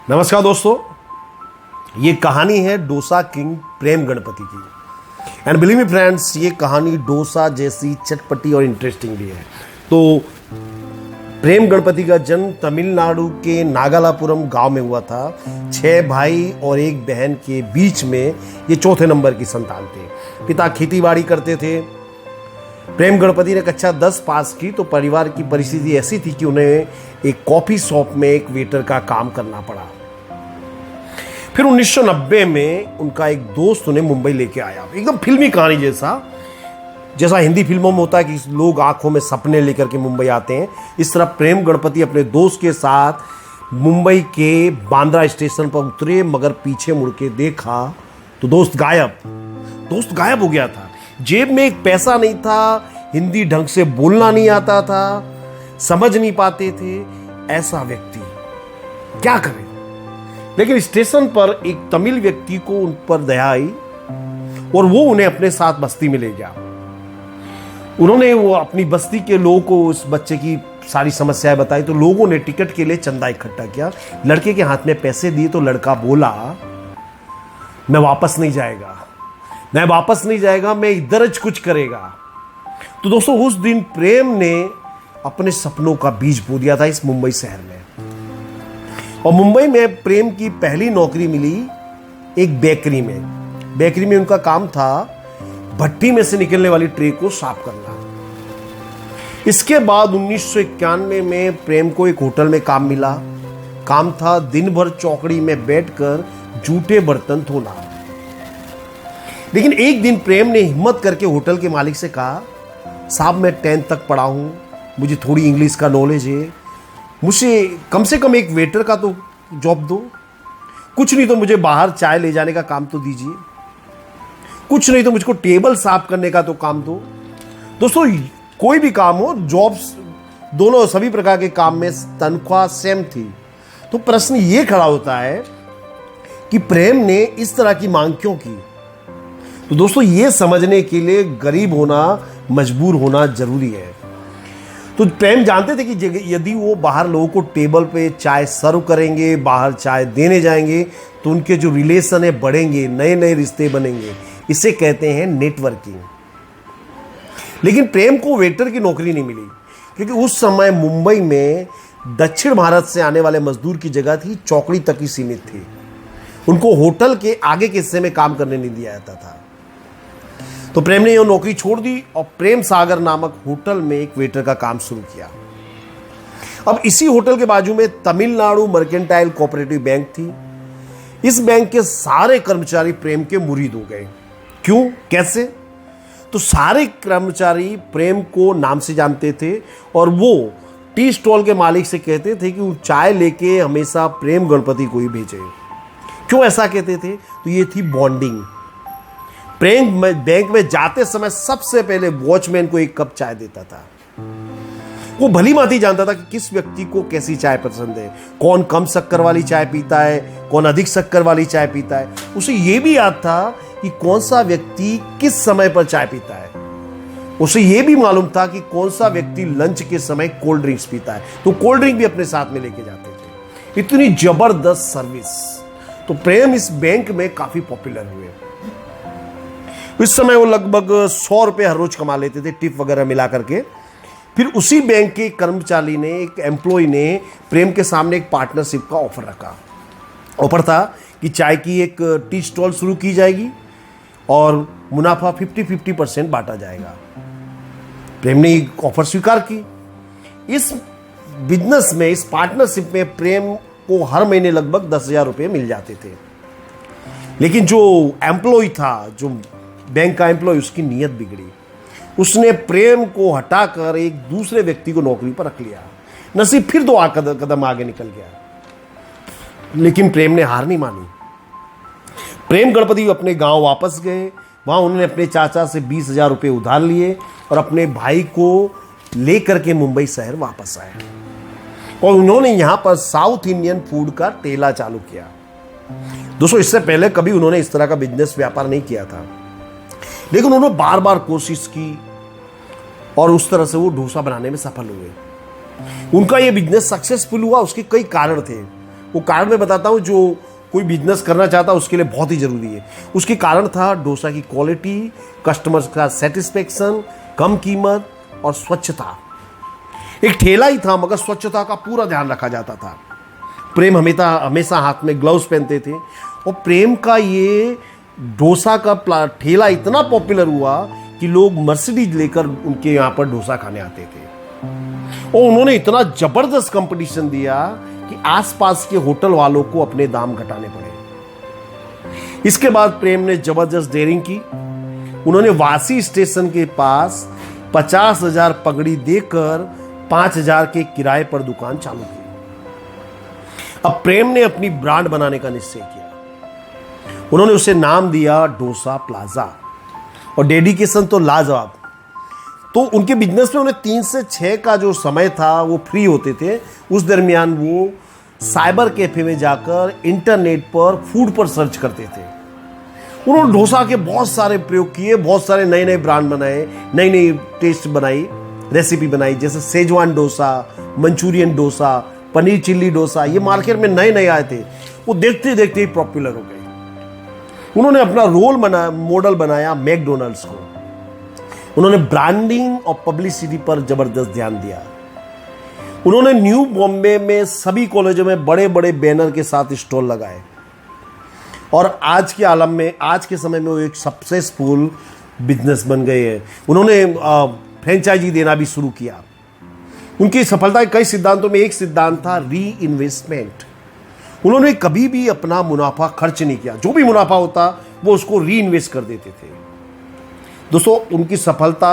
नमस्कार दोस्तों, ये कहानी है डोसा किंग प्रेम गणपति की। एंड बिलीव मी फ्रेंड्स, ये कहानी डोसा जैसी चटपटी और इंटरेस्टिंग भी है। तो प्रेम गणपति का जन्म तमिलनाडु के नागलापुरम गांव में हुआ था। 6 भाई और 1 बहन के बीच में ये चौथे नंबर की संतान थे। पिता खेतीबाड़ी करते थे। प्रेम गणपति ने कक्षा 10 पास की तो परिवार की परिस्थिति ऐसी थी कि उन्हें एक कॉफी शॉप में एक वेटर का काम करना पड़ा। फिर 1990 में उनका एक दोस्त उन्हें मुंबई लेके आया। एकदम फिल्मी कहानी जैसा हिंदी फिल्मों में होता है कि लोग आंखों में सपने लेकर के मुंबई आते हैं, इस तरह प्रेम गणपति अपने दोस्त के साथ मुंबई के बांद्रा स्टेशन पर उतरे, मगर पीछे मुड़ के देखा तो दोस्त गायब हो गया था। जेब में एक पैसा नहीं था, हिंदी ढंग से बोलना नहीं आता था, समझ नहीं पाते थे। ऐसा व्यक्ति क्या करे? लेकिन स्टेशन पर एक तमिल व्यक्ति को उन पर दया आई और वो उन्हें अपने साथ बस्ती में ले गया। उन्होंने वो अपनी बस्ती के लोगों को उस बच्चे की सारी समस्याएं बताई तो लोगों ने टिकट के लिए चंदा इकट्ठा किया। लड़के के हाथ में पैसे दिए तो लड़का बोला, मैं वापस नहीं जाएगा, मैं इधर कुछ करेगा। तो दोस्तों, उस दिन प्रेम ने अपने सपनों का बीज बो दिया था इस मुंबई शहर में। और मुंबई में प्रेम की पहली नौकरी मिली एक बेकरी में उनका काम था भट्टी में से निकलने वाली ट्रे को साफ करना। इसके बाद 1991 में प्रेम को एक होटल में काम मिला। काम था दिन भर चौकड़ी में बैठकर जूठे बर्तन धोना। लेकिन एक दिन प्रेम ने हिम्मत करके होटल के मालिक से कहा, साहब मैं 10th तक पढ़ा हूं, मुझे थोड़ी इंग्लिश का नॉलेज है, मुझे कम से कम एक वेटर का तो जॉब दो, कुछ नहीं तो मुझे बाहर चाय ले जाने का काम तो दीजिए, कुछ नहीं तो मुझको टेबल साफ करने का तो काम दो। दोस्तों, कोई भी काम हो, जॉब्स दोनों सभी प्रकार के काम में तनख्वाह सेम थी। तो प्रश्न ये खड़ा होता है कि प्रेम ने इस तरह की मांग क्यों की? तो दोस्तों, ये समझने के लिए गरीब होना, मजबूर होना जरूरी है। तो प्रेम जानते थे कि यदि वो बाहर लोगों को टेबल पे चाय सर्व करेंगे, बाहर चाय देने जाएंगे, तो उनके जो रिलेशन है बढ़ेंगे, नए नए रिश्ते बनेंगे। इसे कहते हैं नेटवर्किंग। लेकिन प्रेम को वेटर की नौकरी नहीं मिली, क्योंकि उस समय मुंबई में दक्षिण भारत से आने वाले मजदूर की जगह थी चौकड़ी तक ही सीमित थी। उनको होटल के आगे के हिस्से में काम करने नहीं दिया जाता था। तो प्रेम ने यह नौकरी छोड़ दी और प्रेम सागर नामक होटल में एक वेटर का काम शुरू किया। अब इसी होटल के बाजू में तमिलनाडु मर्केंटाइल कोऑपरेटिव बैंक थी। इस बैंक के सारे कर्मचारी प्रेम के मुरीद हो गए। क्यों, कैसे? तो सारे कर्मचारी प्रेम को नाम से जानते थे और वो टी स्टॉल के मालिक से कहते थे कि वो चाय लेके हमेशा प्रेम गणपति को ही भेजे। क्यों ऐसा कहते थे? तो ये थी बॉन्डिंग। प्रेम बैंक में जाते समय सबसे पहले वॉचमैन को 1 कप चाय देता था। वो भली भांति जानता था कि किस व्यक्ति को कैसी चाय पसंद है, कौन कम शक्कर वाली चाय पीता है, कौन अधिक शक्कर वाली चाय पीता है। उसे यह भी याद था कि कौन सा व्यक्ति किस समय पर चाय पीता है। उसे यह भी मालूम था कि कौन सा व्यक्ति लंच के समय कोल्ड ड्रिंक्स पीता है, तो कोल्ड ड्रिंक भी अपने साथ में लेके जाते थे। इतनी जबरदस्त सर्विस। तो प्रेम इस बैंक में काफी पॉपुलर हुए। इस समय वो लगभग 100 रुपये हर रोज कमा लेते थे, टिप वगैरह मिला करके। फिर उसी बैंक के कर्मचारी ने, एक एम्प्लॉय ने प्रेम के सामने एक पार्टनरशिप का ऑफर रखा। ऑफर था कि चाय की एक टी स्टॉल शुरू की जाएगी और मुनाफा 50-50% बांटा जाएगा। प्रेम ने ऑफर स्वीकार की। इस बिजनेस में, इस पार्टनरशिप में प्रेम को हर महीने लगभग 10,000 रुपये मिल जाते थे। लेकिन जो एम्प्लॉय था, जो बैंक का एम्प्लॉय, उसकी नीयत बिगड़ी। उसने प्रेम को हटाकर एक दूसरे व्यक्ति को नौकरी पर रख लिया। नसीब फिर 2 कदम आगे निकल गया। लेकिन प्रेम ने हार नहीं मानी। प्रेम गणपति अपने गांव वापस गए। वहां उन्होंने अपने चाचा से 20,000 रुपये उधार लिए और अपने भाई को लेकर के मुंबई शहर वापस आए और उन्होंने यहां पर साउथ इंडियन फूड का ठेला चालू किया। दोस्तों, इससे पहले कभी उन्होंने इस तरह का बिजनेस व्यापार नहीं किया था, लेकिन उन्होंने बार बार कोशिश की और उस तरह से वो डोसा बनाने में सफल हुए। उनका ये बिजनेस सक्सेसफुल हुआ, उसके कई कारण थे। वो कारण मैं बताता हूँ जो कोई बिजनेस करना चाहता है उसके लिए बहुत ही जरूरी है। उसके कारण था डोसा की क्वालिटी, कस्टमर्स का सेटिस्फेक्शन, कम कीमत और स्वच्छता। एक ठेला ही था मगर स्वच्छता का पूरा ध्यान रखा जाता था। प्रेम हमेशा हाथ में ग्लव्स पहनते थे और प्रेम का ये डोसा का ठेला इतना पॉपुलर हुआ कि लोग मर्सिडीज लेकर उनके यहाँ पर डोसा खाने आते थे। और उन्होंने इतना जबरदस्त कंपटीशन दिया कि आसपास के होटल वालों को अपने दाम घटाने पड़े। इसके बाद प्रेम ने जबरदस्त डेयरिंग की। उन्होंने वासी स्टेशन के पास 50,000 पगड़ी देकर 5,000 के किराए पर दुकान चालू की। अब प्रेम ने अपनी ब्रांड बनाने का निश्चय किया। उन्होंने उसे नाम दिया डोसा प्लाजा और डेडिकेशन तो लाजवाब। तो उनके बिजनेस में उन्हें 3 से 6 का जो समय था वो फ्री होते थे। उस दरमियान वो साइबर कैफे में जाकर इंटरनेट पर फूड पर सर्च करते थे। उन्होंने डोसा के बहुत सारे प्रयोग किए, बहुत सारे नए नए ब्रांड बनाए, नई नई टेस्ट बनाई, रेसिपी बनाई, जैसे सेजवान डोसा, मंचूरियन डोसा, पनीर चिल्ली डोसा। ये मार्केट में नए नए आए थे, वो देखते देखते ही पॉपुलर हो गए। उन्होंने अपना मॉडल बनाया मैकडोनल्ड्स को। उन्होंने ब्रांडिंग और पब्लिसिटी पर जबरदस्त ध्यान दिया। उन्होंने न्यू बॉम्बे में सभी कॉलेजों में बड़े बड़े बैनर के साथ स्टॉल लगाए और आज के समय में वो एक सक्सेसफुल बिजनेस बन गए हैं। उन्होंने फ्रेंचाइजी देना भी शुरू किया। उनकी सफलता के कई सिद्धांतों में एक सिद्धांत था री इन्वेस्टमेंट। उन्होंने कभी भी अपना मुनाफा खर्च नहीं किया, जो भी मुनाफा होता वो उसको री इन्वेस्ट कर देते थे। दोस्तों, उनकी सफलता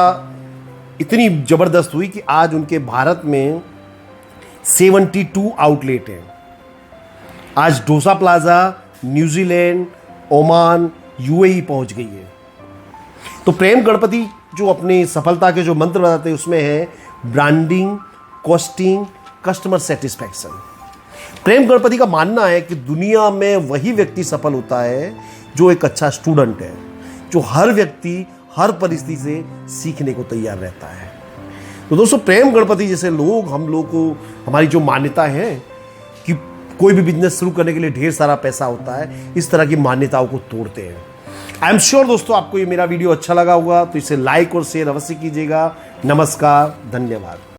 इतनी जबरदस्त हुई कि आज उनके भारत में 72 आउटलेट हैं। आज dosa plaza New Zealand, Oman, UAE पहुंच गई है। तो प्रेम गणपति जो अपनी सफलता के जो मंत्र बताते हैं उसमें है ब्रांडिंग, कॉस्टिंग, कस्टमर सेटिस्फैक्शन। प्रेम गणपति का मानना है कि दुनिया में वही व्यक्ति सफल होता है जो एक अच्छा स्टूडेंट है, जो हर व्यक्ति हर परिस्थिति से सीखने को तैयार रहता है। तो दोस्तों, प्रेम गणपति जैसे लोग हम लोग को, हमारी जो मान्यता है कि कोई भी बिजनेस शुरू करने के लिए ढेर सारा पैसा होता है, इस तरह की मान्यताओं को तोड़ते हैं। आई एम श्योर दोस्तों आपको ये मेरा वीडियो अच्छा लगा होगा, तो इसे लाइक और शेयर अवश्य कीजिएगा। नमस्कार, धन्यवाद।